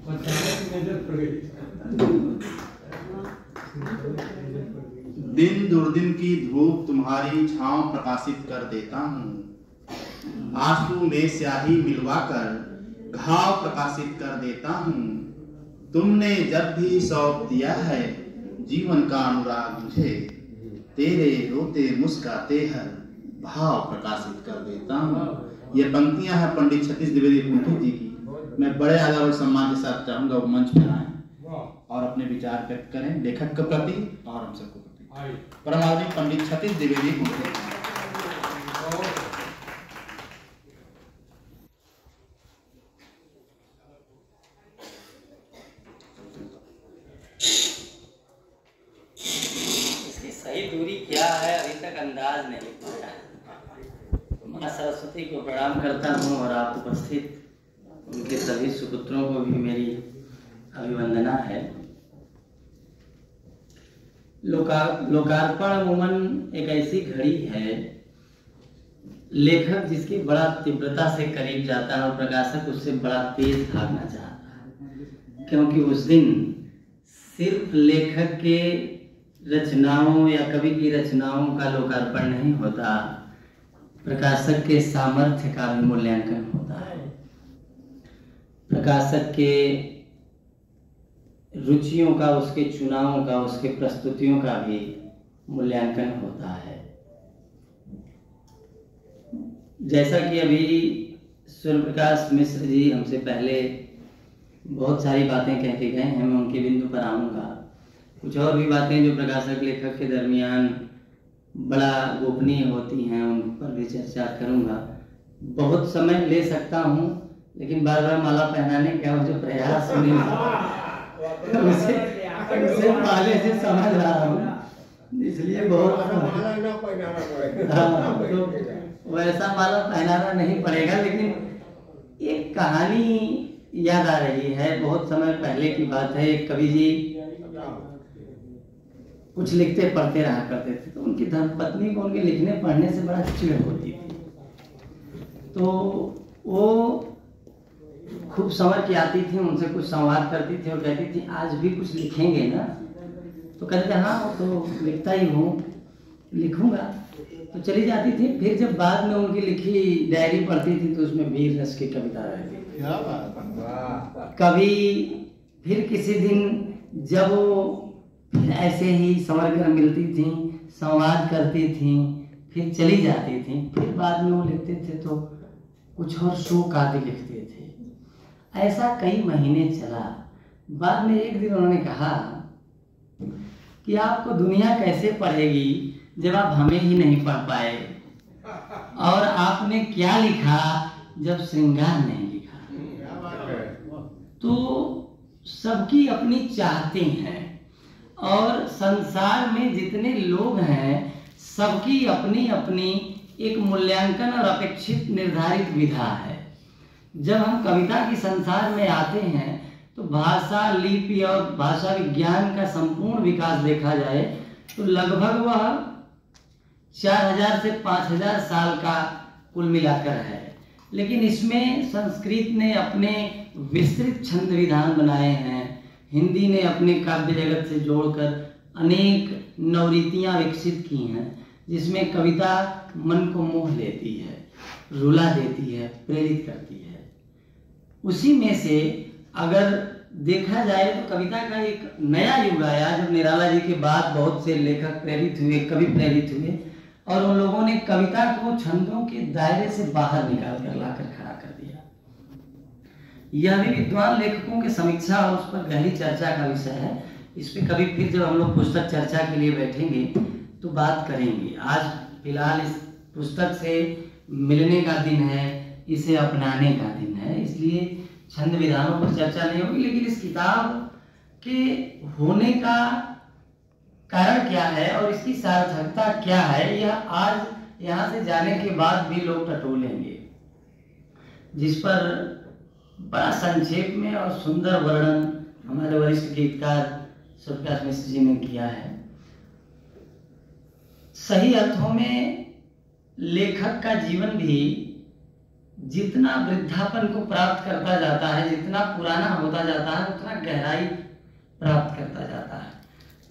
दिन दुर्दिन की धूप तुम्हारी छांव प्रकाशित कर देता हूँ, आंसू में स्याही मिलवाकर घाव प्रकाशित कर देता हूँ। तुमने जब भी सौंप दिया है जीवन का अनुराग मुझे, तेरे रोते मुस्काते हर भाव प्रकाशित कर देता हूँ। ये पंक्तियां हैं पंडित सतीश द्विवेदी कुंठी जी की। मैं बड़े आदर और सम्मान के साथ चाहूंगा वो मंच पर आए और अपने विचार व्यक्त करें लेखक के प्रति और हम सबको प्रति। परम आदरणीय पंडित सतीश द्विवेदी कुंठी। इसकी सही दूरी क्या है अभी तक अंदाज नहीं पाया। माँ सरस्वती को प्रणाम करता हूँ और आप उपस्थित उनके सभी सुपुत्रों को भी मेरी अभिवंदना है। लोकार्पण अमूमन एक ऐसी घड़ी है, लेखक जिसकी बड़ा तीव्रता से करीब जाता है और प्रकाशक उससे बड़ा तेज भागना चाहता है, क्योंकि उस दिन सिर्फ लेखक के रचनाओं या कवि की रचनाओं का लोकार्पण नहीं होता, प्रकाशक के सामर्थ्य का भी मूल्यांकन होता है, प्रकाशक के रुचियों का, उसके चुनावों का, उसके प्रस्तुतियों का भी मूल्यांकन होता है। जैसा कि अभी सूर्य प्रकाश मिश्र जी हमसे पहले बहुत सारी बातें कह के गए हैं, मैं उनके बिंदु पर आऊँगा। कुछ और भी बातें जो प्रकाशक लेखक के दरमियान बड़ा गोपनीय होती हैं उन पर भी चर्चा करूँगा। बहुत समय ले सकता हूँ, लेकिन बार बार माला पहनाने का जो प्रयास उसे पहले से समझ रहा हूँ, इसलिए बहुत तो वैसा माला पहनाना नहीं पड़ेगा। लेकिन एक कहानी याद आ रही है, बहुत समय पहले की बात है। एक कवि जी कुछ लिखते पढ़ते रहा करते थे, तो उनकी धर्मपत्नी को उनके लिखने पढ़ने से बड़ा चिढ़ होती थी। तो वो खूब समझ के आती थी, उनसे कुछ संवाद करती थी और कहती थी आज भी कुछ लिखेंगे ना? तो कहते थे हाँ तो लिखता ही हूँ, लिखूंगा। तो चली जाती थी। फिर जब बाद में उनकी लिखी डायरी पढ़ती थी तो उसमें वीर रस की कविता रहती थी। कभी फिर किसी दिन जब वो फिर ऐसे ही संवर कर मिलती थी, संवाद करती थी, फिर चली जाती थी। फिर बाद में वो लिखते थे तो कुछ और शोक आदि लिखते थे। ऐसा कई महीने चला। बाद में एक दिन उन्होंने कहा कि आपको दुनिया कैसे पढ़ेगी जब आप हमें ही नहीं पढ़ पाए, और आपने क्या लिखा जब श्रृंगार नहीं लिखा। तो सबकी अपनी चाहते हैं और संसार में जितने लोग हैं सबकी अपनी अपनी एक मूल्यांकन और अपेक्षित निर्धारित विधा है। जब हम कविता के संसार में आते हैं तो भाषा, लिपि और भाषा विज्ञान का संपूर्ण विकास देखा जाए तो लगभग वह 4000 से 5000 साल का कुल मिलाकर है। लेकिन इसमें संस्कृत ने अपने विस्तृत छंद विधान बनाए हैं, हिंदी ने अपने काव्य जगत से जोड़कर अनेक नवरीतियाँ विकसित की हैं, जिसमें कविता मन को मोह लेती है, रुला देती है, प्रेरित करती है। उसी में से अगर देखा जाए तो कविता का एक नया युग आया जब निराला जी के बाद बहुत से लेखक प्रेरित हुए, कवि प्रेरित हुए, और उन लोगों ने कविता को छंदों के दायरे से बाहर निकाल कर लाकर खड़ा कर दिया। यह भी विद्वान लेखकों की समीक्षा और उस पर गहरी चर्चा का विषय है। इस पर कभी फिर जब हम लोग पुस्तक चर्चा के लिए बैठेंगे तो बात करेंगे। आज फिलहाल इस पुस्तक से मिलने का दिन है, इसे अपनाने का दिन है, इसलिए छंद विधानों पर चर्चा नहीं होगी। लेकिन इस किताब के होने का कारण क्या है और इसकी सार्थकता क्या है, यह आज यहाँ से जाने के बाद भी लोग टटोलेंगे, जिस पर बड़ा संक्षेप में और सुंदर वर्णन हमारे वरिष्ठ गीतकार सूर्य प्रकाश मिश्र जी ने किया है। सही अर्थों में लेखक का जीवन भी जितना वृद्धापन को प्राप्त करता जाता है, जितना पुराना होता जाता है, उतना गहराई प्राप्त करता जाता है,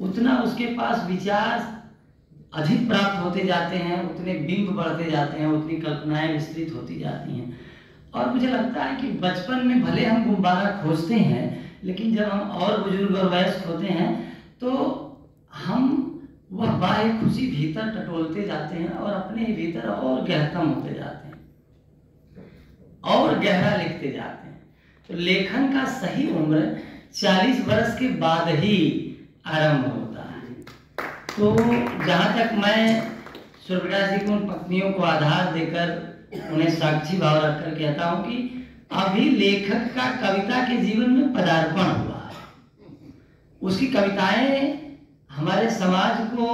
उतना उसके पास विचार अधिक प्राप्त होते जाते हैं, उतने बिंब बढ़ते जाते हैं, उतनी कल्पनाएं विस्तृत होती जाती हैं। और मुझे लगता है कि बचपन में भले हम गुब्बारा खोजते हैं, लेकिन जब हम और बुजुर्ग और वयस्क होते हैं तो हम वह बाह्य खुशी भीतर टटोलते जाते हैं और अपने भीतर और गहतम होते जाते हैं और गहरा लिखते जाते हैं। तो लेखन का सही उम्र 40 वर्ष के बाद ही आरंभ होता है। तो जहाँ तक मैं सूर्यप्रकाश जी को उन पत्नियों को आधार देकर उन्हें साक्षी भाव रखकर कहता हूँ कि अभी लेखक का कविता के जीवन में पदार्पण हुआ है। उसकी कविताएं हमारे समाज को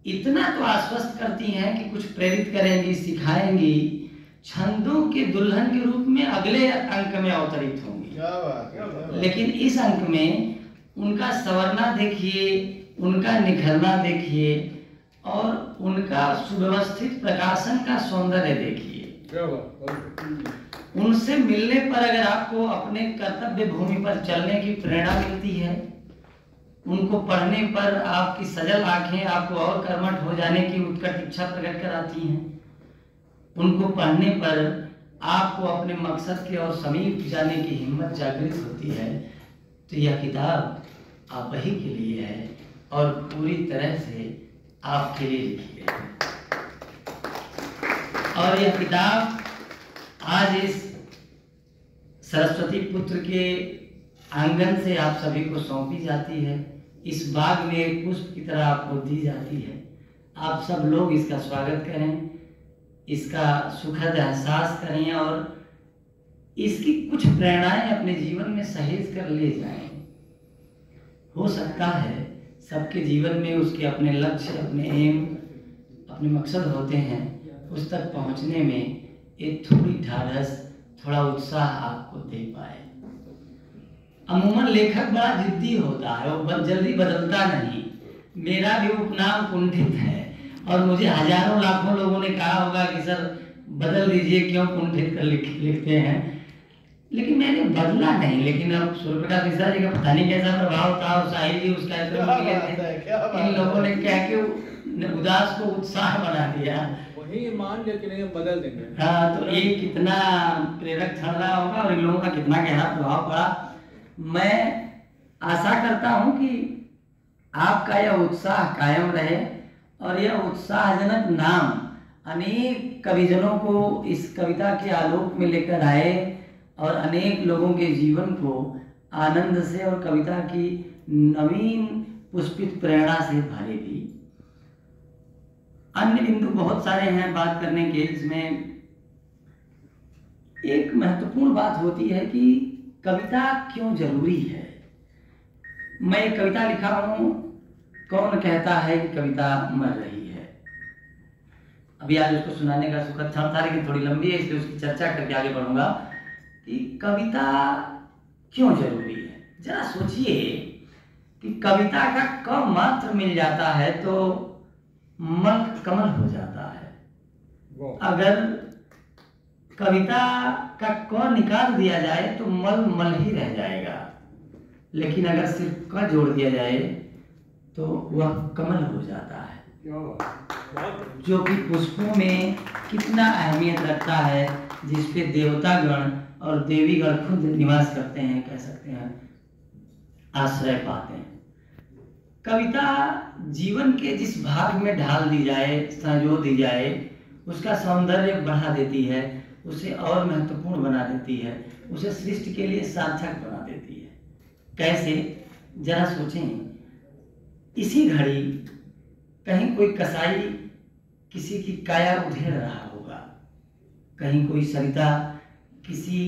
इतना तो आश्वस्त करती हैं कि कुछ प्रेरित करेंगी, सिखाएंगी, छंदों के दुल्हन के रूप में अगले अंक में अवतरित होंगी। लेकिन इस अंक में उनका संवरना देखिए, उनका निखरना देखिए और उनका सुव्यवस्थित प्रकाशन का सौंदर्य देखिए। उनसे मिलने पर अगर आपको अपने कर्तव्य भूमि पर चलने की प्रेरणा मिलती है, उनको पढ़ने पर आपकी सजल आंखें आपको और कर्मठ हो जाने की उत्कट इच्छा प्रकट कराती हैं, उनको पढ़ने पर आपको अपने मकसद के और समीप जाने की हिम्मत जागृत होती है, तो यह किताब आप ही के लिए है और पूरी तरह से आपके लिए लिखी गई है। और यह किताब आज इस सरस्वती पुत्र के आंगन से आप सभी को सौंपी जाती है। इस बाग में एक पुष्प की तरह आपको दी जाती है। आप सब लोग इसका स्वागत करें, इसका सुखद एहसास करें और इसकी कुछ प्रेरणाएं अपने जीवन में सहेज कर ले जाएं। हो सकता है सबके जीवन में उसके अपने लक्ष्य, अपने एम, अपने मकसद होते हैं। उस तक पहुंचने में एक थोड़ी ढाढ़स, थोड़ा उत्साह आपको दे पाए। अमूमन लेखक बड़ा जिद्दी होता है, वो जल्दी बदलता नहीं। मेरा भी उपनाम कुंठित है और मुझे हजारों लाखों लोगों ने कहा होगा कि सर बदल दीजिए, क्यों कुंठित कर लिखते हैं, लेकिन मैंने बदला नहीं। लेकिन अब सूर्यप्रकाश मिश्रा जी का पता नहीं कैसा प्रभाव था और साहिल जी उसका इन लोगों ने कह के उदास को उत्साह बना दिया। वही मान लेकिन बदल देंगे। हाँ, तो ये कितना प्रेरक क्षण रहा होगा और इन लोगों का कितना गहरा प्रभाव पड़ा। मैं आशा करता हूं कि आपका यह उत्साह कायम रहे और यह उत्साहजनक नाम अनेक कविजनों को इस कविता के आलोक में लेकर आए और अनेक लोगों के जीवन को आनंद से और कविता की नवीन पुष्पित प्रेरणा से भरे भी। अन्य बिंदु बहुत सारे हैं बात करने के, जिसमें एक महत्वपूर्ण बात होती है कि कविता क्यों जरूरी है। मैं एक कविता लिखा हूं, कौन कहता है कि कविता मर रही है। अभी आज उसको सुनाने का सुखद क्षण था, लेकिन थोड़ी लंबी है इसलिए उसकी चर्चा करके आगे बढ़ूंगा कि कविता क्यों जरूरी है। जरा सोचिए कि कविता का क मात्र मिल जाता है तो मल कमल हो जाता है। अगर कविता का क निकाल दिया जाए तो मल मल ही रह जाएगा, लेकिन अगर सिर्फ क जोड़ दिया जाए तो वह कमल हो जाता है, जो कि पुष्पों में कितना अहमियत रखता है, जिसपे देवतागण और देवीगण खुद निवास करते हैं, कह सकते हैं आश्रय पाते हैं। कविता जीवन के जिस भाग में ढाल दी जाए, संजो दी जाए, उसका सौंदर्य बढ़ा देती है, उसे और महत्वपूर्ण बना देती है, उसे सृष्टि के लिए सार्थक बना देती है। कैसे, जरा सोचें। इसी घड़ी कहीं कोई कसाई किसी की काया उधेड़ रहा होगा, कहीं कोई सरिता किसी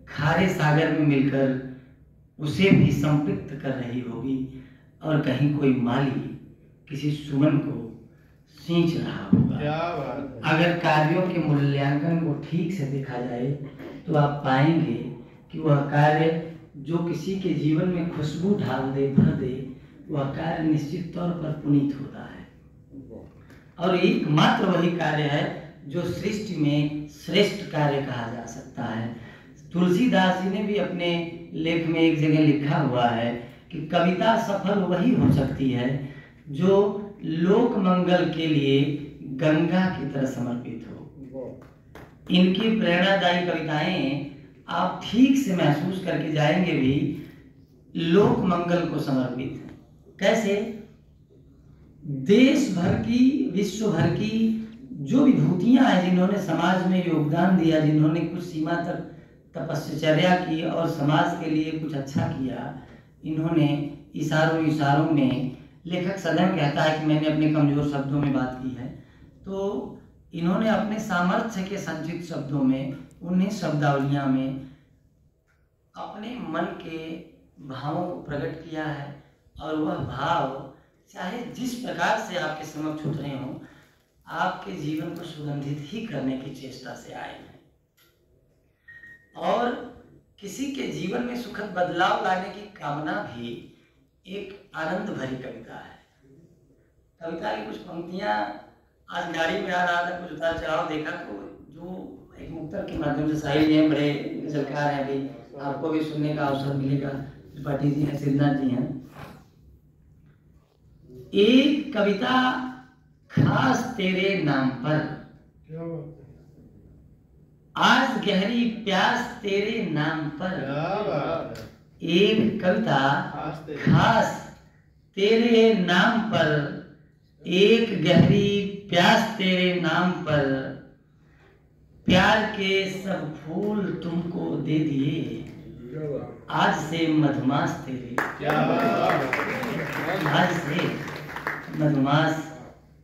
खारे सागर में मिलकर उसे भी संपृक्त कर रही होगी, और कहीं कोई माली किसी सुमन को सींच रहा होगा। अगर कार्यों के मूल्यांकन को ठीक से देखा जाए तो आप पाएंगे कि वह कार्य जो किसी के जीवन में खुशबू ढाल दे, भर दे, वह कार्य निश्चित तौर पर पुनीत होता है। और एकमात्र वही कार्य है जो सृष्टि में श्रेष्ठ कार्य कहा जा सकता है। तुलसीदास जी ने भी अपने लेख में एक जगह लिखा हुआ है कि कविता सफल वही हो सकती है जो लोक मंगल के लिए गंगा की तरह समर्पित हो। इनकी प्रेरणादायी कविताएं आप ठीक से महसूस करके जाएंगे भी लोक मंगल को समर्पित है। कैसे? देश भर की, विश्व भर की जो विभूतियां हैं, जिन्होंने समाज में योगदान दिया, जिन्होंने कुछ सीमा तक तपस्या की और समाज के लिए कुछ अच्छा किया, इन्होंने इशारों इशारों में, लेखक सदैव कहता है कि मैंने अपने कमजोर शब्दों में बात की है, तो इन्होंने अपने सामर्थ्य के संचित शब्दों में, उन्हीं शब्दावलियां में अपने मन के भावों को प्रकट किया है। और वह भाव चाहे जिस प्रकार से आपके समक्ष उतरे हों, आपके जीवन को सुगंधित ही करने की चेष्टा से आए हैं और किसी के जीवन में सुखद बदलाव लाने की कामना भी एक आनंद भरी कविता है। कविता की कुछ पंक्तियां, आज गाड़ी में आ रहा था, कुछ उतार चढ़ाव देखा तो जो एक मुक्तक के माध्यम से साहिल जी हैं, बड़े गजलकार हैं, अभी आपको भी सुनने का अवसर मिलेगा, त्रिपाठी जी हैं, सिद्धनाथ जी हैं। एक कविता खास तेरे नाम पर, आज गहरी प्यास तेरे नाम पर। एक कविता खास तेरे नाम पर, एक गहरी प्यास तेरे नाम पर, प्यार के सब फूल तुमको दे दिए, आज से मधुमास तेरे, आज से मधुमास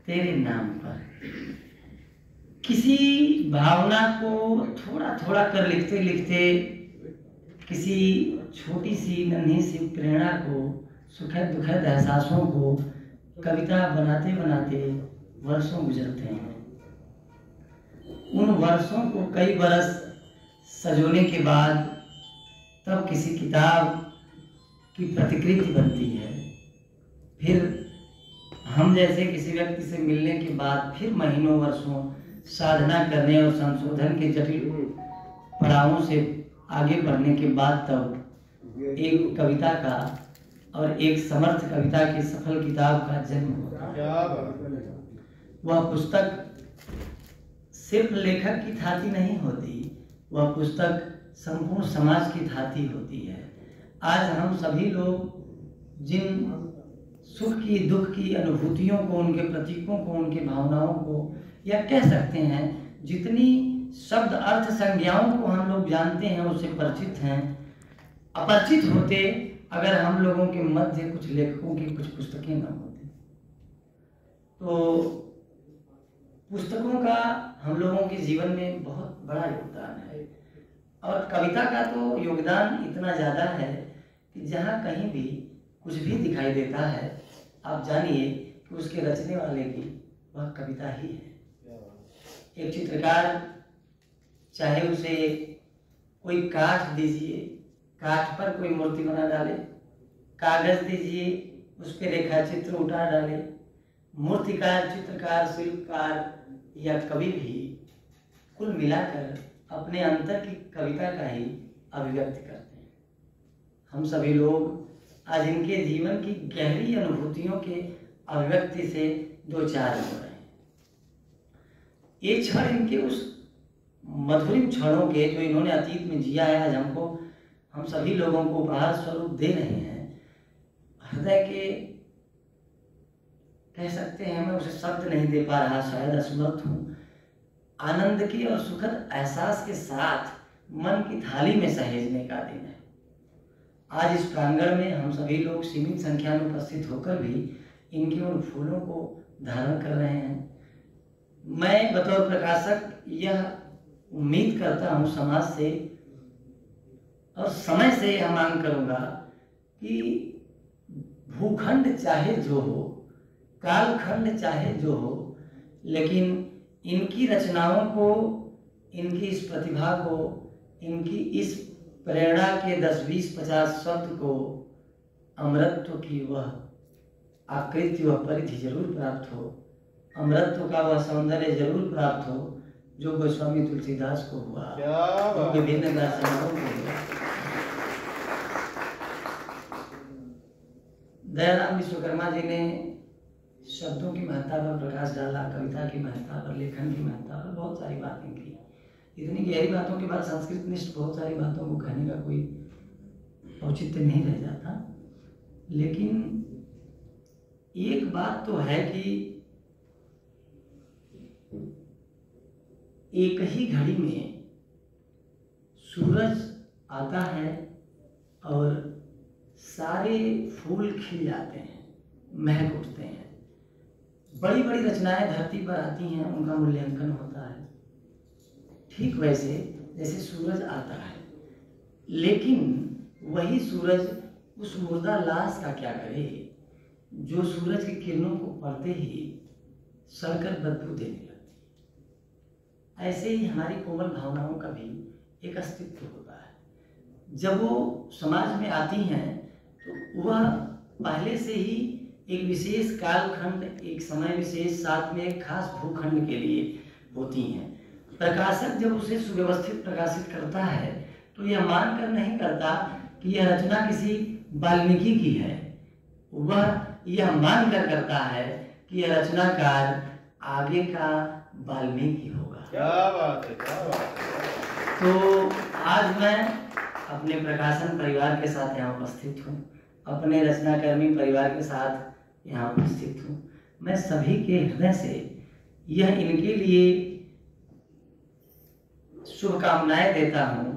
तेरे नाम पर। किसी भावना को थोड़ा थोड़ा कर लिखते लिखते, किसी छोटी सी नन्ही सी प्रेरणा को, सुखद दुखद एहसासों को कविता बनाते बनाते वर्षों गुजरते हैं। उन वर्षों को कई बरस सजोने के बाद तब किसी किताब की प्रतिकृति बनती है। फिर हम जैसे किसी व्यक्ति से मिलने के बाद फिर महीनों वर्षों साधना करने और संशोधन के जटिल पड़ावों से आगे बढ़ने के बाद तब एक कविता का और एक समर्थ कविता की सफल किताब का जन्म होता है। वह पुस्तक सिर्फ लेखक की थाती नहीं होती, वह पुस्तक संपूर्ण समाज की थाती होती है। आज हम सभी लोग जिन सुख की, दुख की अनुभूतियों को, उनके प्रतीकों को, उनके भावनाओं को, या कह सकते हैं जितनी शब्द अर्थ संज्ञाओं को हम लोग जानते हैं, उससे परिचित हैं, अपरिचित होते अगर हम लोगों के मध्य कुछ लेखकों की कुछ पुस्तकें न होती। तो पुस्तकों का हम लोगों के जीवन में बहुत बड़ा योगदान है और कविता का तो योगदान इतना ज़्यादा है कि जहाँ कहीं भी कुछ भी दिखाई देता है, आप जानिए कि उसके रचने वाले की वह कविता ही है। एक चित्रकार चाहे उसे कोई काठ दीजिए, काठ पर कोई मूर्ति बना डाले, कागज दीजिए, उस पर रेखा चित्र उठा डाले, मूर्तिकार, चित्रकार, शिल्पकार या कवि भी कुल मिलाकर अपने अंतर की कविता का ही अभिव्यक्ति करते हैं। हम सभी लोग आज इनके जीवन की गहरी अनुभूतियों के अभिव्यक्ति से दो चार हो रहे हैं। ये क्षण इनके उस मधुरिम क्षणों के जो इन्होंने अतीत में जिया है, आज हमको, हम सभी लोगों को उपहार स्वरूप दे रहे हैं। हृदय के, कह सकते हैं, मैं उसे शब्द नहीं दे पा रहा, शायद असमर्थ हूँ, आनंद की और सुखद एहसास के साथ मन की थाली में सहेजने का दिन है। आज इस प्रांगण में हम सभी लोग सीमित संख्या में उपस्थित होकर भी इनके उन फूलों को धारण कर रहे हैं। मैं बतौर प्रकाशक यह उम्मीद करता हूँ समाज से और समय से यह मांग करूँगा कि भूखंड चाहे जो हो, कालखंड चाहे जो हो, लेकिन इनकी रचनाओं को, इनकी इस प्रतिभा को, इनकी इस प्रेरणा के 10, 20, 50 शब्द को अमरत्व की वह आकृति, वह परिधि जरूर प्राप्त हो, अमरत्व का वह सौंदर्य जरूर प्राप्त हो, जो गोस्वामी तुलसीदास को हुआ, क्या जो बात। विभिन्न दार्शनिकों को हुआ। दयाराम विश्वकर्मा जी ने शब्दों की महत्ता पर प्रकाश डाला, कविता की महत्ता पर, लेखन की महत्ता पर बहुत सारी बातें की। इतनी गहरी बातों के बाद संस्कृत निष्ठ बहुत सारी बातों को कहने का कोई औचित्य नहीं रह जाता, लेकिन एक बात तो है कि एक ही घड़ी में सूरज आता है और सारे फूल खिल जाते हैं, महक उठते हैं। बड़ी बड़ी रचनाएं धरती पर आती हैं, उनका मूल्यांकन होता है। ठीक वैसे जैसे सूरज आता है, लेकिन वही सूरज उस मुर्दा लाश का क्या करे जो सूरज की किरणों को पड़ते ही सड़कर बदबू देने लगती है। ऐसे ही हमारी कोमल भावनाओं का भी एक अस्तित्व होता है। जब वो समाज में आती हैं तो वह पहले से ही एक विशेष कालखंड, एक समय विशेष, साथ में एक खास भूखंड के लिए होती हैं। प्रकाशक जब उसे सुव्यवस्थित प्रकाशित करता है तो यह मानकर नहीं करता कि यह रचना किसी वाल्मीकि की है, वह यह मानकर करता है कि यह रचनाकार आगे का वाल्मीकि होगा। क्या बात है, क्या बात है। तो आज मैं अपने प्रकाशन परिवार के साथ यहाँ उपस्थित हूँ, अपने रचनाकर्मी परिवार के साथ यहाँ उपस्थित हूँ। मैं सभी के हृदय से यह इनके लिए शुभकामनाएं देता हूँ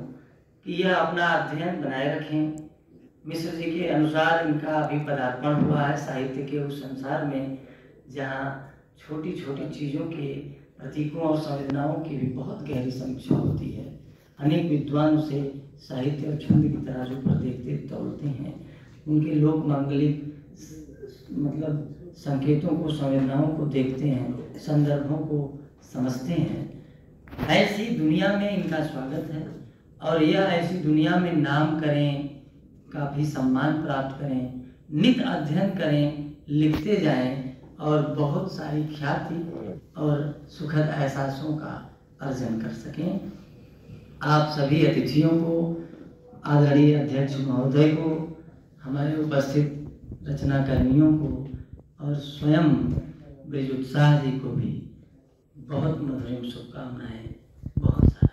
कि यह अपना अध्ययन बनाए रखें। मिश्र जी के अनुसार इनका अभी पदार्पण हुआ है साहित्य के उस संसार में जहाँ छोटी छोटी चीज़ों के प्रतीकों और संवेदनाओं की भी बहुत गहरी समीक्षा होती है। अनेक विद्वान उसे साहित्य और छंद की तराजू पर देखते तौलते हैं, उनके लोक मांगलिक मतलब संकेतों को, संवेदनाओं को देखते हैं, संदर्भों को समझते हैं। ऐसी दुनिया में इनका स्वागत है और यह ऐसी दुनिया में नाम करें, काफ़ी सम्मान प्राप्त करें, नित अध्ययन करें, लिखते जाएं और बहुत सारी ख्याति और सुखद एहसासों का अर्जन कर सकें। आप सभी अतिथियों को, आदरणीय अध्यक्ष महोदय को, हमारे उपस्थित रचनाकर्मियों को और स्वयं ब्रिज उत्साह जी को भी बहुत मधुर शुभकामनाएं। बहुत सारा